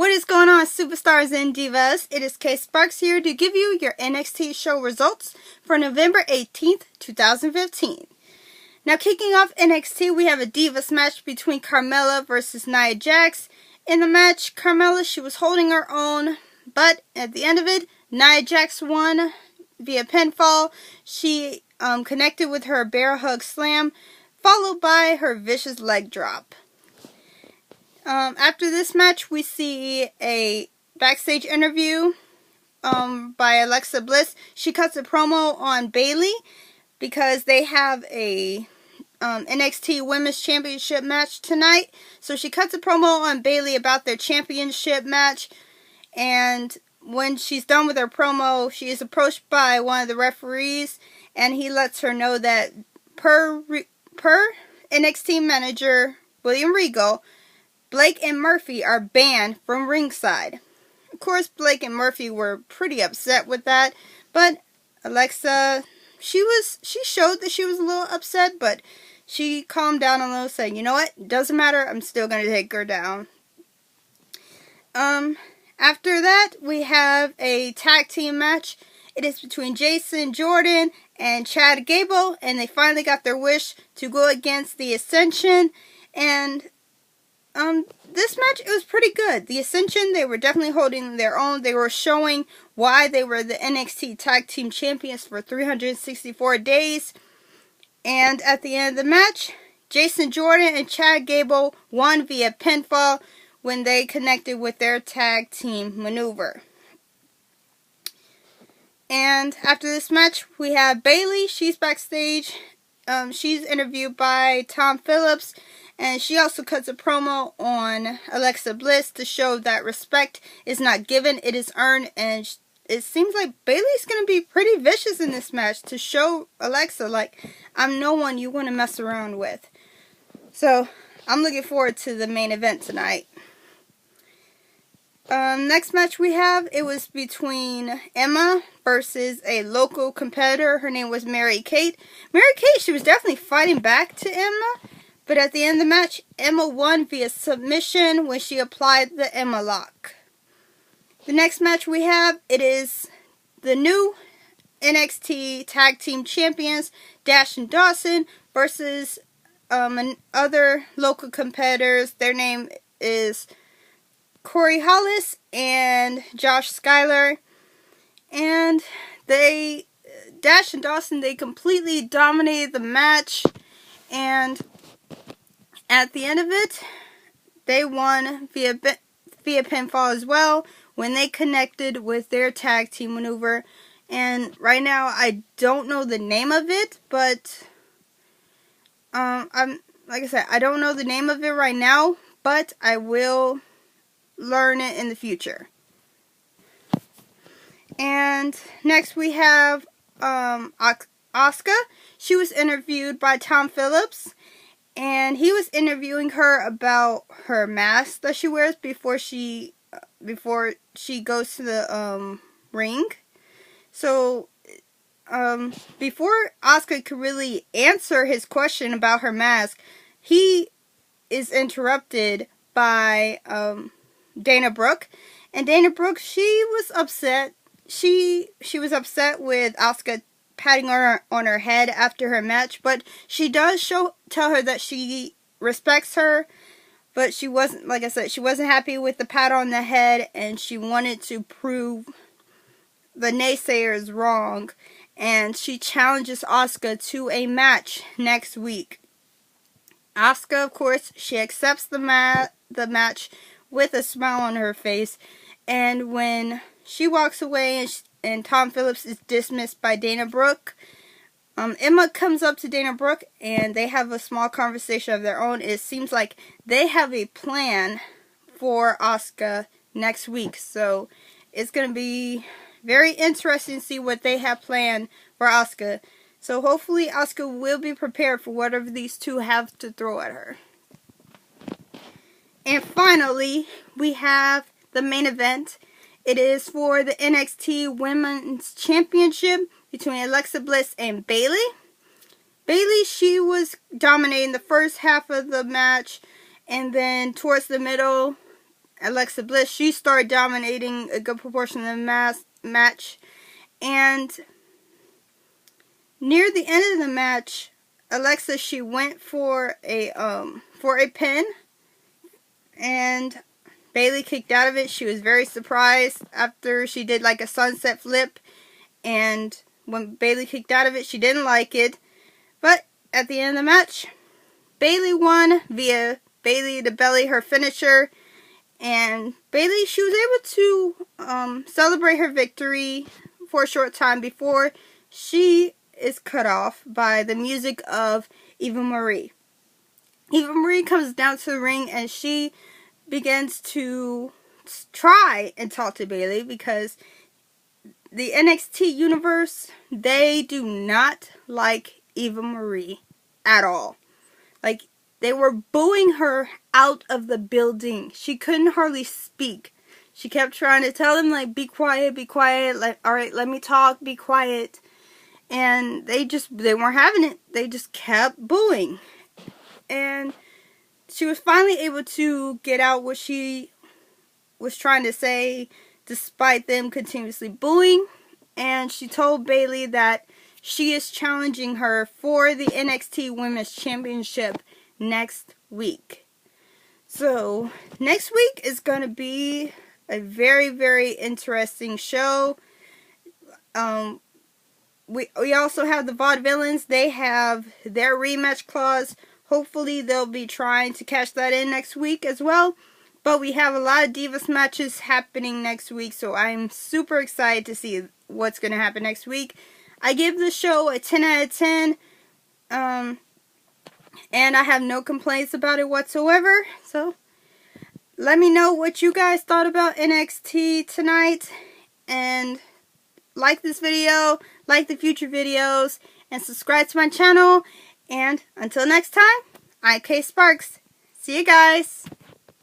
What is going on, superstars and divas? It is K Sparks here to give you your NXT show results for November 18th, 2015. Now, kicking off NXT, we have a Divas match between Carmella versus Nia Jax. In the match, Carmella, she was holding her own, but at the end of it, Nia Jax won via pinfall. She connected with her bear hug slam, followed by her vicious leg drop. After this match, we see a backstage interview by Alexa Bliss. She cuts a promo on Bayley because they have a NXT Women's Championship match tonight. So she cuts a promo on Bayley about their championship match. And when she's done with her promo, she is approached by one of the referees, and he lets her know that per NXT manager William Regal, Blake and Murphy are banned from ringside. Of course, Blake and Murphy were pretty upset with that, but Alexa, she showed that she was a little upset, but she calmed down a little, saying, you know what, it doesn't matter, I'm still going to take her down. After that, we have a tag team match. It is between Jason Jordan and Chad Gable, and they finally got their wish to go against the Ascension, and this match, it was pretty good. The Ascension, they were definitely holding their own. They were showing why they were the NXT Tag Team Champions for 364 days. And at the end of the match, Jason Jordan and Chad Gable won via pinfall when they connected with their tag team maneuver. And after this match, we have Bayley. She's backstage. She's interviewed by Tom Phillips. And she also cuts a promo on Alexa Bliss to show that respect is not given, it is earned. And it seems like Bayley's going to be pretty vicious in this match to show Alexa, like, I'm no one you want to mess around with. So, I'm looking forward to the main event tonight. Next match we have, it was between Emma versus a local competitor. Her name was Mary Kate. Mary Kate, she was definitely fighting back to Emma. But at the end of the match, Emma won via submission when she applied the Emma lock. The next match we have, it is the new NXT Tag Team Champions, Dash and Dawson, versus other local competitors. Their name is Corey Hollis and Josh Schuyler. And Dash and Dawson, they completely dominated the match. And at the end of it, they won via pinfall as well when they connected with their tag team maneuver. And right now, I don't know the name of it, but like I said, I don't know the name of it right now, but I will learn it in the future. And next we have Osku. She was interviewed by Tom Phillips. And he was interviewing her about her mask that she wears before she goes to the ring. So before Osku could really answer his question about her mask, he is interrupted by Dana Brooke. And Dana Brooke, she was upset. She was upset with Osku patting her on her head after her match, but she does tell her that she respects her, but she wasn't, like I said, she wasn't happy with the pat on the head, and she wanted to prove the naysayers wrong, and she challenges Osku to a match next week. Osku, of course, she accepts the match with a smile on her face, and when she walks away and Tom Phillips is dismissed by Dana Brooke, Emma comes up to Dana Brooke and they have a small conversation of their own. It seems like they have a plan for Osku next week. So it's going to be very interesting to see what they have planned for Osku. So hopefully Osku will be prepared for whatever these two have to throw at her. And finally, we have the main event. It is for the NXT Women's Championship between Alexa Bliss and Bayley. Bayley, she was dominating the first half of the match, and then towards the middle, Alexa Bliss, she started dominating a good proportion of the match. And near the end of the match, Alexa, she went for a pin, and Bayley kicked out of it. She was very surprised after she did like a sunset flip, and when Bayley kicked out of it, she didn't like it. But at the end of the match, Bayley won via Bayley to Belly, her finisher. And Bayley, she was able to celebrate her victory for a short time before she is cut off by the music of Eva Marie. Eva Marie comes down to the ring and she begins to try and talk to Bayley, because the NXT universe, they do not like Eva Marie at all. Like, they were booing her out of the building. She couldn't hardly speak. She kept trying to tell them, like, be quiet, like, alright, let me talk, be quiet. And they weren't having it. They just kept booing. And she was finally able to get out what she was trying to say, despite them continuously booing. And she told Bayley that she is challenging her for the NXT Women's Championship next week. So, next week is going to be a very, very interesting show. We also have the Vaudevillains. They have their rematch clause. Hopefully they'll be trying to cash that in next week as well. But we have a lot of Divas matches happening next week, so I'm super excited to see what's going to happen next week. I give the show a 10 out of 10. And I have no complaints about it whatsoever. So, let me know what you guys thought about NXT tonight. And like this video, like the future videos, and subscribe to my channel. And until next time, I'm Kay Sparks. See you guys.